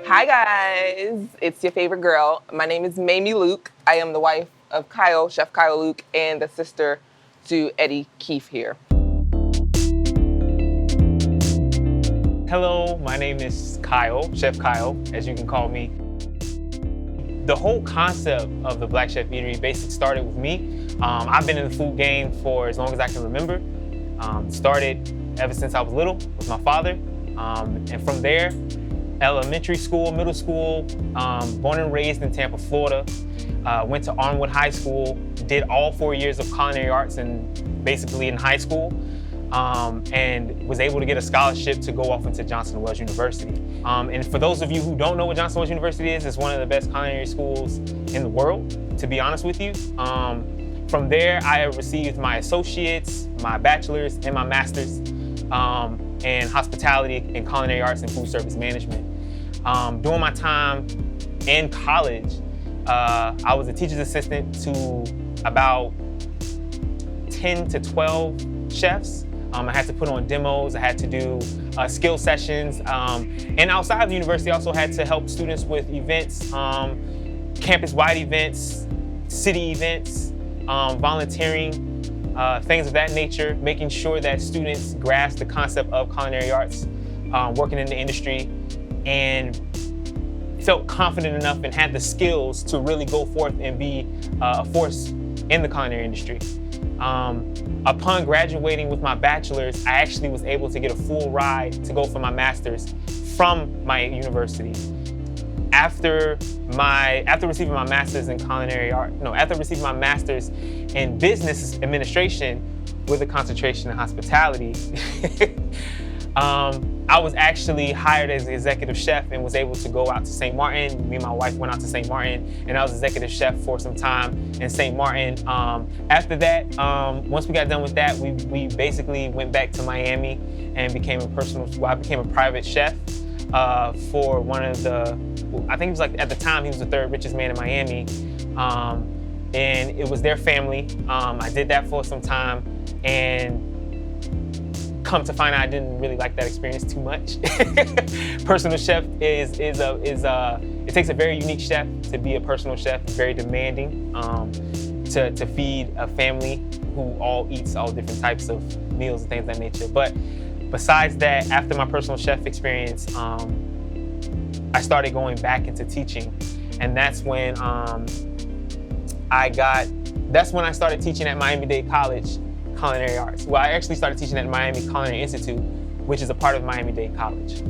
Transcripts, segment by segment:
Hi guys, it's your favorite girl. My name is Mamie Luke. I am the wife of Kyle, Chef Kyle Luke, and the sister to Eddie Keefe here. Hello, my name is Kyle, Chef Kyle, as you can call me. The whole concept of the Black Chef Eatery basically started with me. I've been in the food game for as long as I can remember. Started ever since I was little with my father. And from there, elementary school, middle school, born and raised in Tampa, Florida. Went to Arnwood High School, did all 4 years of culinary arts and basically in high school. And was able to get a scholarship to go off into Johnson & Wales University. And for those of you who don't know what Johnson & Wales University is, it's one of the best culinary schools in the world, to be honest with you. From there, I received my associates, my bachelor's, and my master's in hospitality and culinary arts and food service management. During my time in college, I was a teacher's assistant to about 10 to 12 chefs. I had to put on demos, I had to do skill sessions, and outside of the university I also had to help students with events, campus-wide events, city events, volunteering, things of that nature, making sure that students grasp the concept of culinary arts, working in the industry, and felt confident enough and had the skills to really go forth and be a force in the culinary industry. Upon graduating with my bachelor's, I actually was able to get a full ride to go for my master's from my university. After receiving my master's in after receiving my master's in business administration with a concentration in hospitality, I was actually hired as an executive chef and was able to go out to St. Martin. Me and my wife went out to St. Martin, and I was executive chef for some time in St. Martin. After that, once we got done with that, we basically went back to Miami and became I became a private chef for one of the, I think it was like at the time he was the third richest man in Miami, and it was their family. I did that for some time, and come to find out I didn't really like that experience too much. Personal chef it takes a very unique chef to be a personal chef. It's very demanding to feed a family who all eats all different types of meals and things of that nature. But besides that, after my personal chef experience, I started going back into teaching, and that's when I started teaching at Miami-Dade College culinary arts. Well, I actually started teaching at Miami Culinary Institute, which is a part of Miami-Dade College.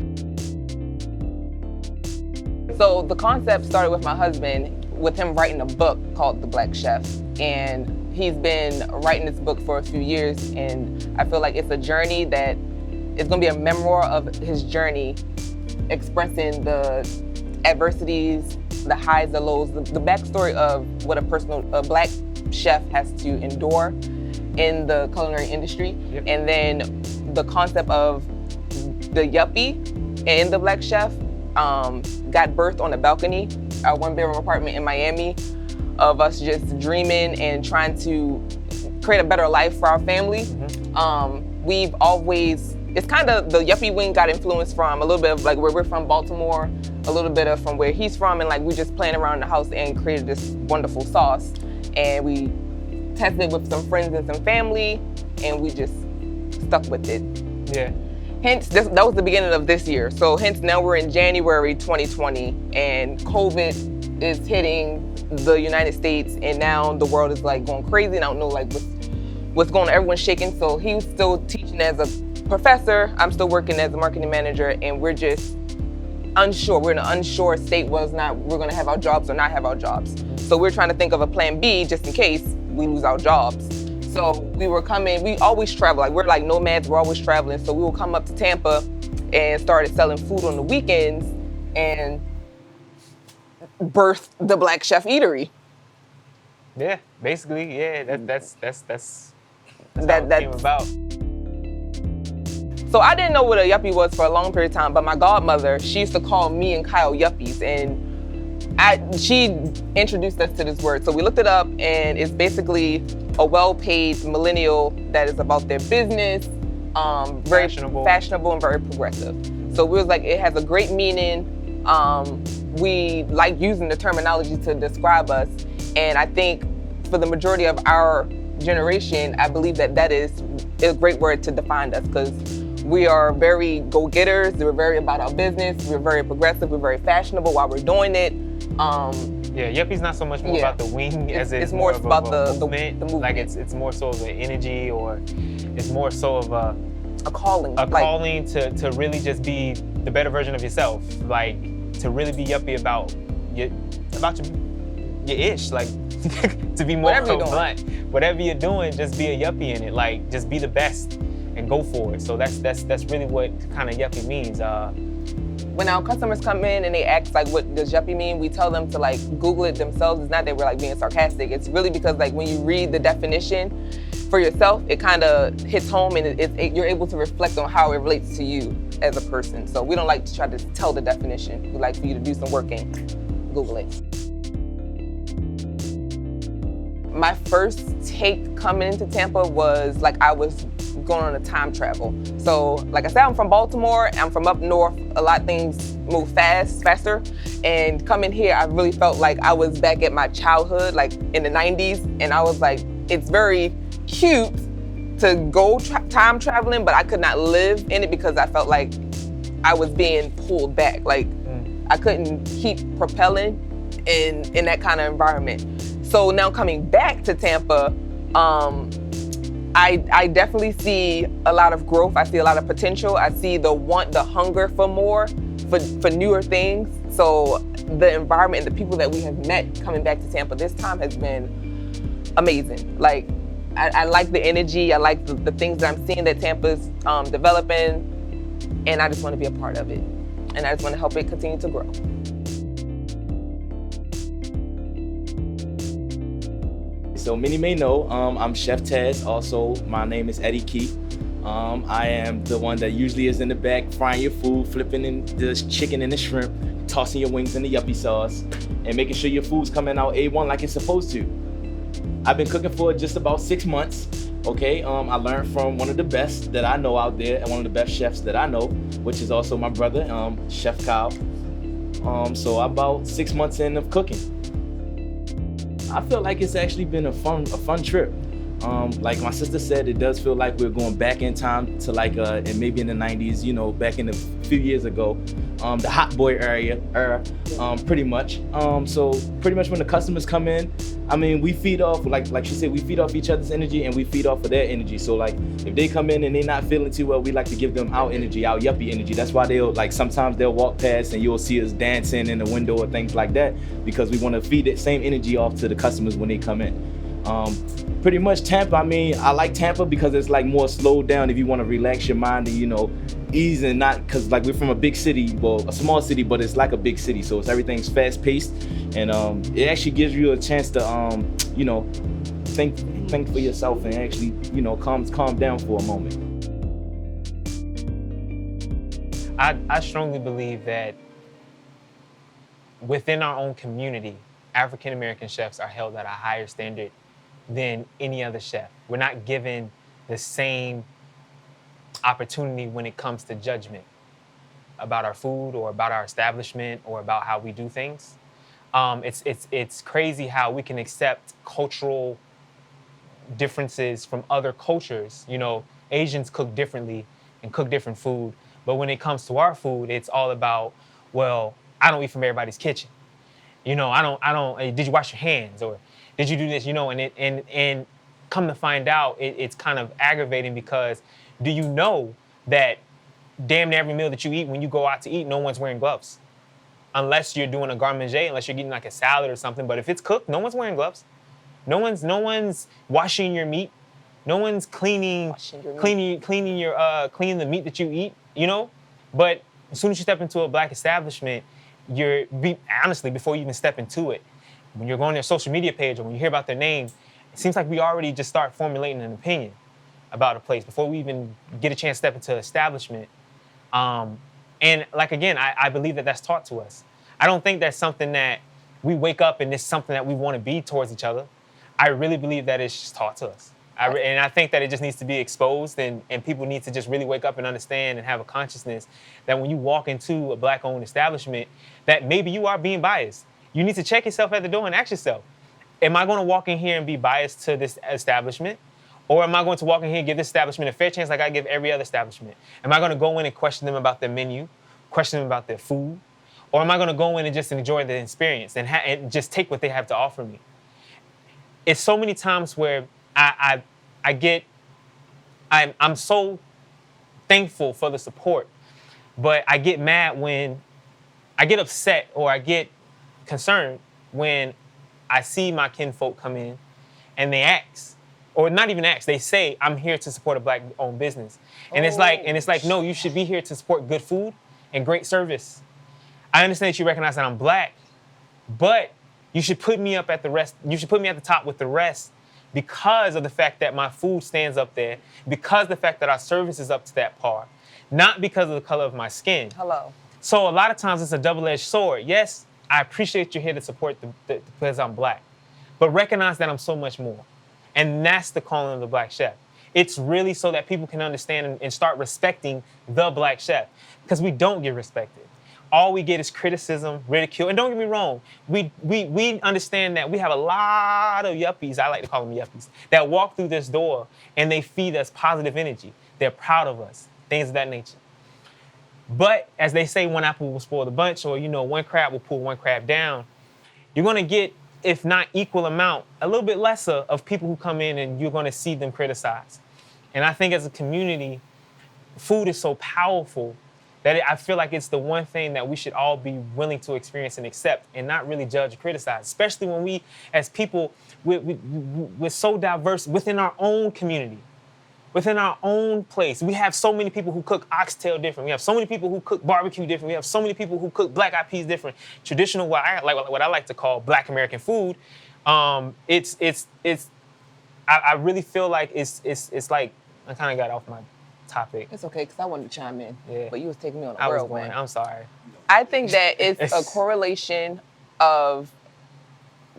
So the concept started with my husband, with him writing a book called The Black Chef. And he's been writing this book for a few years, and I feel like it's a journey that is gonna be a memoir of his journey, expressing the adversities, the highs, the lows, the backstory of what a Black chef has to endure in the culinary industry. Yep. And then the concept of the yuppie and the Black chef got birthed on a balcony, a one-bedroom apartment in Miami, of us just dreaming and trying to create a better life for our family. We've always, it's kind of, the yuppie wing got influenced from a little bit of like where we're from, Baltimore, a little bit of from where he's from, and like we just playing around in the house and created this wonderful sauce. And we tested with some friends and some family, and we just stuck with it. Yeah. Hence, that was the beginning of this year. So hence now we're in January 2020, and COVID is hitting the United States, and now the world is like going crazy, and I don't know like what's going on, everyone's shaking. So he's still teaching as a professor, I'm still working as a marketing manager, and we're just unsure. We're in an unsure state whether or not we're gonna have our jobs or not have our jobs. So we're trying to think of a plan B just in case we lose our jobs. So we always travel, like we're like nomads, we're always traveling. So we will come up to Tampa and started selling food on the weekends and birthed the Black Chef Eatery. Yeah, basically, yeah, that's how it came about. So I didn't know what a yuppie was for a long period of time, but my godmother, she used to call me and Kyle yuppies, and she introduced us to this word. So we looked it up, and it's basically a well-paid millennial that is about their business, very fashionable and very progressive. So we was like, it has a great meaning. We like using the terminology to describe us. And I think for the majority of our generation, I believe that is a great word to define us, because we are very go-getters. We're very about our business. We're very progressive. We're very fashionable while we're doing it. Yeah, yuppie's not so much more about the wing as it's more of about a the movement. Like it's more so of an energy, or it's more so of a calling. A calling to really just be the better version of yourself. Like to really be yuppie about your ish. Like to be more blunt. Whatever you're doing, just be a yuppie in it. Like just be the best and go for it. So that's really what kind of yuppie means. When our customers come in and they ask like, what does yuppie mean? We tell them to like Google it themselves. It's not that we're like being sarcastic. It's really because like when you read the definition for yourself, it kind of hits home, and you're able to reflect on how it relates to you as a person. So we don't like to try to tell the definition. We like for you to do some work and Google it. My first take coming into Tampa was like I was going on a time travel. So like I said, I'm from Baltimore, I'm from up north. A lot of things move faster. And coming here, I really felt like I was back at my childhood, like in the 90s. And I was like, it's very cute to go time traveling, but I could not live in it because I felt like I was being pulled back. Like I couldn't keep propelling in that kind of environment. So now coming back to Tampa, I definitely see a lot of growth. I see a lot of potential. I see the hunger for more, for newer things. So the environment and the people that we have met coming back to Tampa this time has been amazing. Like, I like the energy. I like the things that I'm seeing that Tampa's developing, and I just want to be a part of it. And I just want to help it continue to grow. So many may know, I'm Chef Taz. Also, my name is Eddie Key. I am the one that usually is in the back frying your food, flipping in the chicken and the shrimp, tossing your wings in the yuppie sauce, and making sure your food's coming out A1 like it's supposed to. I've been cooking for just about 6 months. Okay, I learned from one of the best that I know out there, and one of the best chefs that I know, which is also my brother, Chef Kyle. So I'm about 6 months in of cooking. I feel like it's actually been a fun trip. Like my sister said, it does feel like we're going back in time to like, and maybe in the 90s, you know, back in a few years ago, the hot boy era, pretty much. So pretty much when the customers come in, I mean, we feed off, like she said, we feed off each other's energy and we feed off of their energy. So like, if they come in and they're not feeling too well, we like to give them our energy, our yuppie energy. That's why sometimes they'll walk past and you'll see us dancing in the window or things like that, because we want to feed that same energy off to the customers when they come in. Pretty much Tampa, I mean, I like Tampa because it's like more slowed down if you want to relax your mind and, you know, ease, and not, because like we're from a big city, well, a small city, but it's like a big city, so everything's fast paced, and it actually gives you a chance to you know, think for yourself and actually, you know, calm down for a moment. I strongly believe that within our own community, African American chefs are held at a higher standard than any other chef. We're not given the same opportunity when it comes to judgment about our food or about our establishment or about how we do things. It's crazy how we can accept cultural differences from other cultures. You know, Asians cook differently and cook different food, but when it comes to our food, it's all about, well, I don't eat from everybody's kitchen. You know, I don't. Did you wash your hands, or did you do this? You know, and come to find out, it's kind of aggravating, because do you know that damn near every meal that you eat, when you go out to eat, no one's wearing gloves, unless you're doing a garde manger, unless you're getting like a salad or something. But if it's cooked, no one's wearing gloves. No one's washing your meat. No one's cleaning the meat that you eat. You know, but as soon as you step into a black establishment, honestly, before you even step into it, when you're going to their social media page or when you hear about their name, it seems like we already just start formulating an opinion about a place before we even get a chance to step into the establishment. And like, again, I believe that that's taught to us. I don't think that's something that we wake up and it's something that we want to be towards each other. I really believe that it's just taught to us. And I think that it just needs to be exposed, and people need to just really wake up and understand and have a consciousness that when you walk into a Black-owned establishment, that maybe you are being biased. You need to check yourself at the door and ask yourself, am I going to walk in here and be biased to this establishment? Or am I going to walk in here and give this establishment a fair chance like I give every other establishment? Am I going to go in and question them about their menu, question them about their food? Or am I going to go in and just enjoy the experience and just take what they have to offer me? It's so many times where I'm so thankful for the support, but I get mad when I get upset or I get concerned when I see my kinfolk come in and they ask, or not even ask, they say, I'm here to support a Black-owned business. And it's like, no, you should be here to support good food and great service. I understand that you recognize that I'm Black, but you should put me up at the rest. You should put me at the top with the rest because of the fact that my food stands up there, because of the fact that our service is up to that par, not because of the color of my skin. Hello. So a lot of times it's a double-edged sword. Yes, I appreciate you're here to support because I'm Black, but recognize that I'm so much more. And that's the calling of the Black Chef. It's really so that people can understand and start respecting the Black Chef, because we don't get respected. All we get is criticism, ridicule. And don't get me wrong, we understand that we have a lot of yuppies, I like to call them yuppies, that walk through this door and they feed us positive energy. They're proud of us, things of that nature. But as they say, one apple will spoil the bunch, or one crab will pull one crab down. You're gonna get, if not equal amount, a little bit lesser of people who come in and you're gonna see them criticize. And I think as a community, food is so powerful that I feel like it's the one thing that we should all be willing to experience and accept and not really judge or criticize, especially when we, as people, we're so diverse within our own community, within our own place. We have so many people who cook oxtail different. We have so many people who cook barbecue different. We have so many people who cook black-eyed peas different. Traditional, what I like to call Black American food. I really feel like it's like, I kind of got off my topic. It's okay, because I wanted to chime in, Yeah. but you was taking me on a whirlwind. I'm sorry. I think that it's a correlation of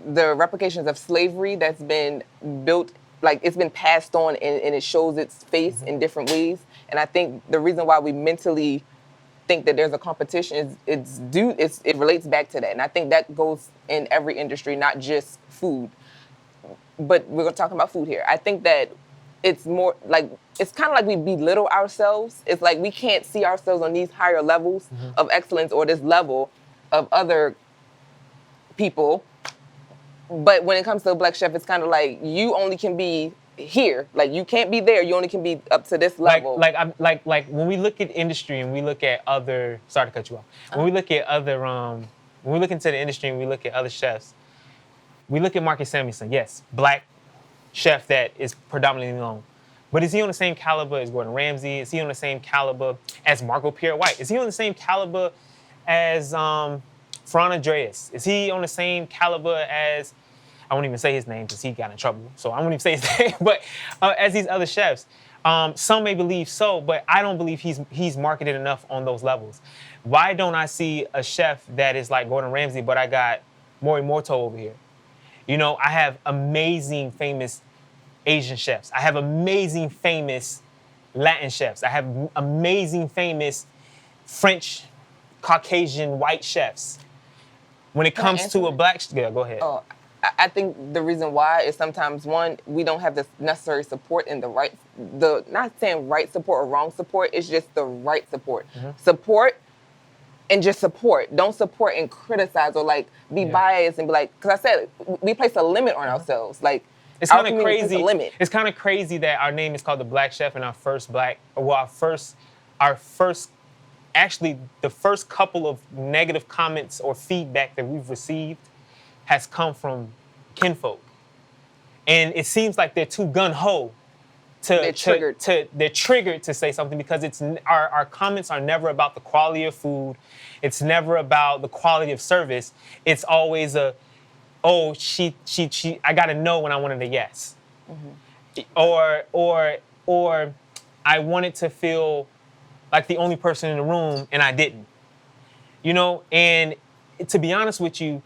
the replications of slavery that's been built, like it's been passed on and it shows its face in different ways. And I think the reason why we mentally think that there's a competition is it relates back to that. And I think that goes in every industry, not just food. But we're talking about food here. I think that it's more like, it's kind of like we belittle ourselves. It's like we can't see ourselves on these higher levels of excellence or this level of other people. But when it comes to a Black chef, it's kind of like you only can be here. Like you can't be there. You only can be up to this level. Like when we look at industry and we look at other, sorry to cut you off. When we look at other, when we look into the industry and we look at other chefs, we look at Marcus Samuelsson. Yes, Black chef that is predominantly known. But is he on the same caliber as Gordon Ramsay? Is he on the same caliber as Marco Pierre White? Is he on the same caliber as Fran Andreas? Is he on the same caliber as, I won't even say his name because he got in trouble, so I won't even say his name, but as these other chefs? Some may believe so, but I don't believe he's marketed enough on those levels. Why don't I see a chef that is like Gordon Ramsay, but I got Mori Morto over here? I have amazing, famous Asian chefs. I have amazing, famous Latin chefs. I have amazing, famous French, Caucasian, white chefs. When it comes to a Black, yeah, go ahead. Oh, I think the reason why is sometimes, one, we don't have the necessary support and not saying right support or wrong support, it's just the right support. Support and just support. Don't support and criticize or like be biased and be like, because I said, we place a limit on ourselves. Like, it's kind of crazy. It's kind of crazy that our name is called the Black Chef, and actually the first couple of negative comments or feedback that we've received has come from kinfolk. And it seems like they're too gun-ho they're triggered to say something, because it's our comments are never about the quality of food. It's never about the quality of service. It's always I gotta know when I wanted a yes. Or I wanted to feel like the only person in the room and I didn't. And to be honest with you,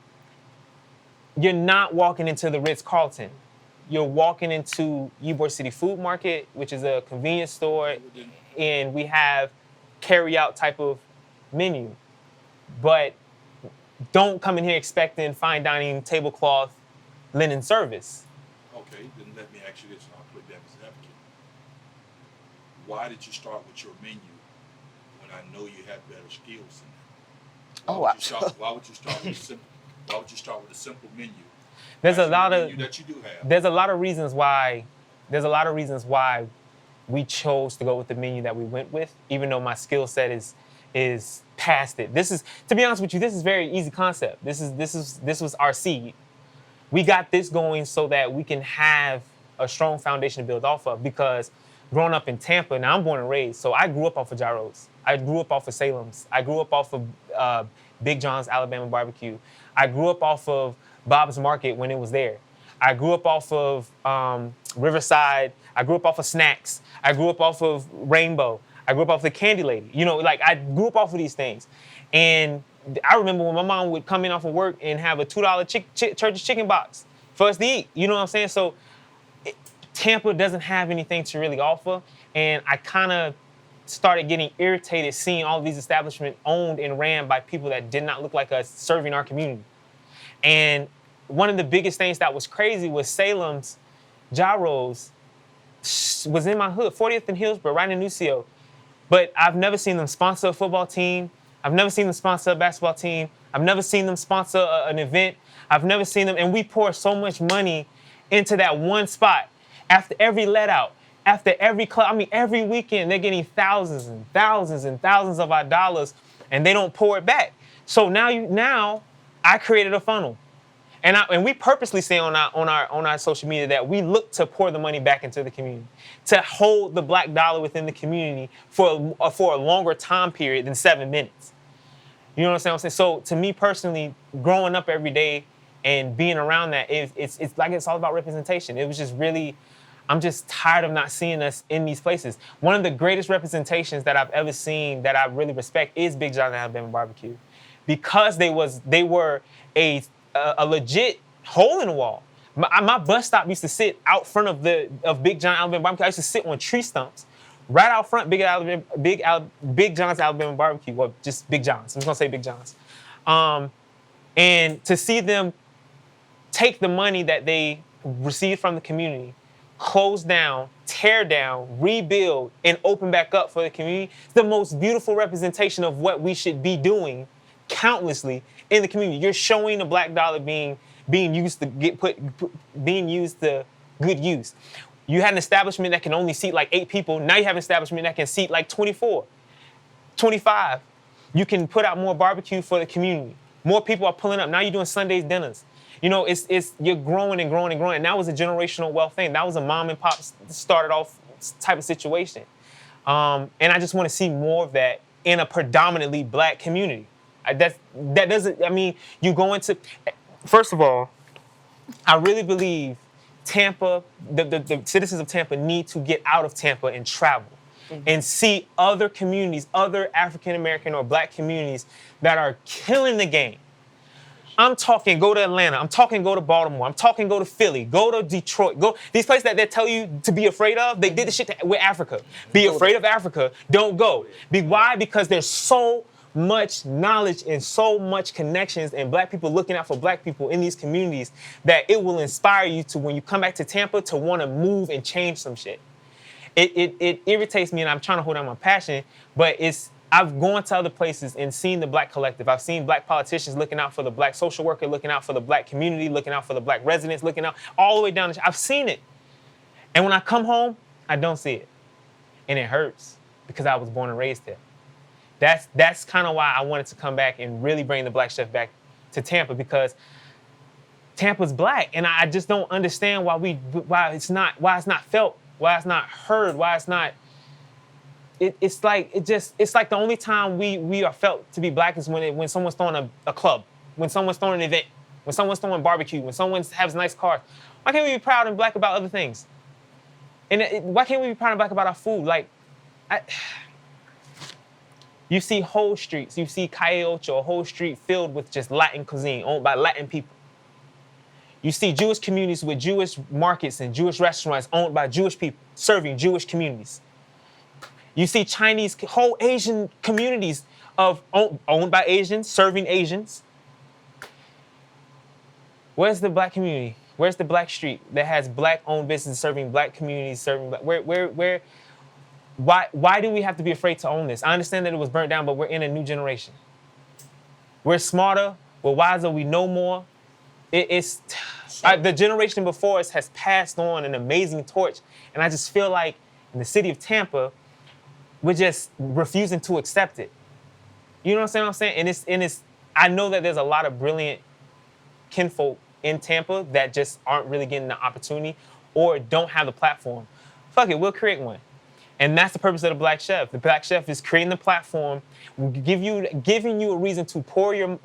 you're not walking into the Ritz-Carlton. you're walking into Ybor City Food Market, which is a convenience store, and we have carry-out type of menu. But don't come in here expecting fine dining, tablecloth, linen service. Okay, then let me ask you this, and I'll play devil's advocate. Why did you start with your menu when I know you had better skills than that? Why would you start with a simple? Why would you start with a simple menu? There's a lot menu of that you do have. There's a lot of reasons why. There's a lot of reasons why we chose to go with the menu that we went with, even though my skill set is past it. This is, to be honest with you, this is very easy concept. This was our seed. We got this going so that we can have a strong foundation to build off of, because growing up in Tampa, now I'm born and raised, so I grew up off of gyros. I grew up off of Salem's. I grew up off of Big John's Alabama Barbecue. I grew up off of Bob's Market when it was there. I grew up off of Riverside. I grew up off of Snacks. I grew up off of Rainbow. I grew up off of the Candy Lady. You know, like, I grew up off of these things. And I remember when my mom would come in off of work and have a $2 Church's chicken box for us to eat. You know what I'm saying? So Tampa doesn't have anything to really offer. And I kind of started getting irritated seeing all of these establishments owned and ran by people that did not look like us serving our community. And one of the biggest things that was crazy was Salem's gyros was in my hood, 40th and Hillsborough, right in Nucio. But I've never seen them sponsor a football team. I've never seen them sponsor a basketball team. I've never seen them sponsor an event. I've never seen them, and we pour so much money into that one spot. After every let out, after every club, I mean, every weekend, they're getting thousands and thousands and thousands of our dollars, and they don't pour it back. So now I created a funnel. And we purposely say on our social media that we look to pour the money back into the community, to hold the black dollar within the community for a longer time period than 7 minutes. You know what I'm saying? So to me personally, growing up every day and being around that, it's like it's all about representation. It was just really, I'm just tired of not seeing us in these places. One of the greatest representations that I've ever seen that I really respect is Big John Alabama Barbecue, because they were a legit hole in the wall. My bus stop used to sit out front of Big John Alabama Barbecue. I used to sit on tree stumps right out front, Big John's Alabama Barbecue, or just Big John's. I'm just gonna say Big John's. And to see them take the money that they received from the community, close down, tear down, rebuild, and open back up for the community, it's the most beautiful representation of what we should be doing countlessly in the community. You're showing the black dollar being used to being used to good use. You had an establishment that can only seat like 8 people. Now you have an establishment that can seat like 24, 25. You can put out more barbecue for the community. More people are pulling up. Now you're doing Sundays dinners. You know, you're growing and growing and growing. And that was a generational wealth thing. That was a mom and pop started off type of situation. And I just want to see more of that in a predominantly black community. That doesn't, I mean, you go into, first of all, I really believe Tampa, the citizens of Tampa need to get out of Tampa and travel and see other communities, other African-American or black communities that are killing the game. I'm talking go to Atlanta. I'm talking go to Baltimore. I'm talking go to Philly. Go to Detroit. Go these places that they tell you to be afraid of. They did the shit with Africa. Be afraid of Africa. Don't go. Why? Because there's so much knowledge and so much connections and black people looking out for black people in these communities that it will inspire you to, when you come back to Tampa, to want to move and change some shit. It irritates me, and I'm trying to hold on my passion, but I've gone to other places and seen the black collective. I've seen black politicians looking out for the black social worker, looking out for the black community, looking out for the black residents, looking out all the way down. I've seen it. And when I come home, I don't see it. And it hurts because I was born and raised there. That's kind of why I wanted to come back and really bring the Black Chef back to Tampa, because Tampa's black, and I just don't understand why it's not felt, why it's not heard, why it's not. It's like the only time we are felt to be black is when someone's throwing a club, when someone's throwing an event, when someone's throwing barbecue, when someone has nice cars. Why can't we be proud and black about other things? And why can't we be proud and black about our food? Like, you see whole streets, you see Calle Ocho, a whole street filled with just Latin cuisine, owned by Latin people. You see Jewish communities with Jewish markets and Jewish restaurants owned by Jewish people, serving Jewish communities. You see Chinese, whole Asian communities owned by Asians, serving Asians. Where's the black community? Where's the black street that has black-owned businesses serving black communities, serving black? Why do we have to be afraid to own this? I understand that it was burnt down, but we're in a new generation. We're smarter, we're wiser, we know more. The generation before us has passed on an amazing torch, and I just feel like in the city of Tampa, we're just refusing to accept it. You know what I'm saying? And it's. I know that there's a lot of brilliant kinfolk in Tampa that just aren't really getting the opportunity or don't have the platform. Fuck it, we'll create one. And that's the purpose of the Black Chef. The Black Chef is creating the platform, giving you a reason to pour your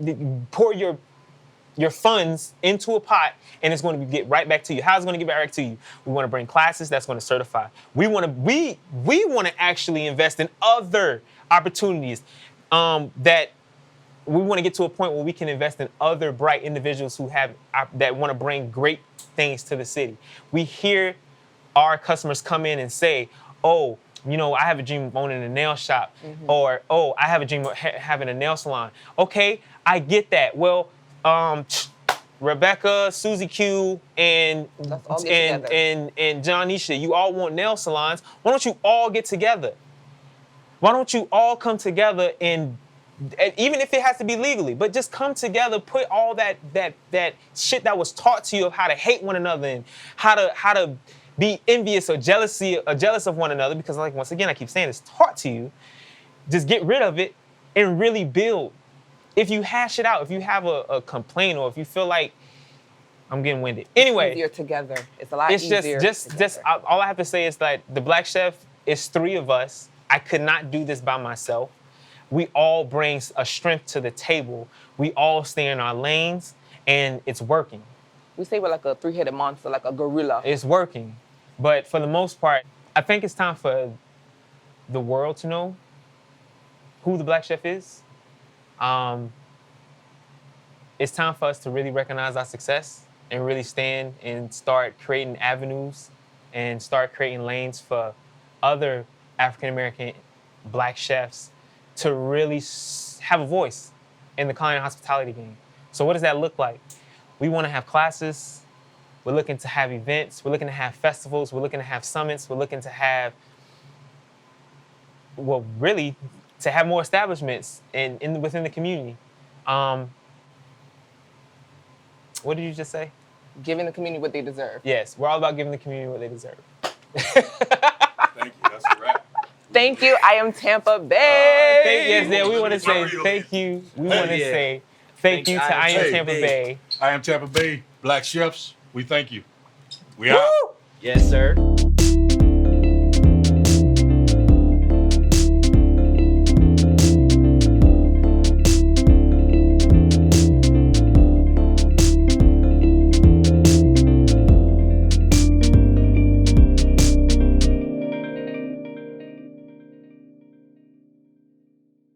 funds into a pot, and it's going to get right back to you. How's it going to get back to you? We want to bring classes that's going to certify. We want to actually invest in other opportunities that we want to get to a point where we can invest in other bright individuals that want to bring great things to the city. We hear our customers come in and say, oh, I have a dream of owning a nail shop, or, oh, I have a dream of having a nail salon. Okay, I get that. Well, Rebecca, Susie Q, and Johnisha, you all want nail salons. Why don't you all get together? Why don't you all come together and even if it has to be legally, but just come together, put all that shit that was taught to you of how to hate one another and how to be envious or jealous of one another, because like once again I keep saying it's taught to you. Just get rid of it and really build. If you hash it out, if you have a complaint, or if you feel like I'm getting winded. Anyway, it's easier together. It's a lot easier. Just all I have to say is that the Black Chef is 3 of us. I could not do this by myself. We all bring a strength to the table. We all stay in our lanes, and it's working. We say we're like a 3-headed monster, like a gorilla. It's working. But for the most part, I think it's time for the world to know who the Black Chef is. It's time for us to really recognize our success and really stand and start creating avenues and start creating lanes for other African-American Black chefs to really have a voice in the culinary hospitality game. So what does that look like? We want to have classes. We're looking to have events. We're looking to have festivals. We're looking to have summits. We're looking to have, really, to have more establishments within the community. What did you just say? Giving the community what they deserve. Yes, we're all about giving the community what they deserve. Thank you. That's a wrap. Thank you. I am Tampa Bay. We want to say thank you. We want to say thank you to I am Tampa Bay. I am Tampa Bay. Black Chefs, we thank you. We out. Yes, sir.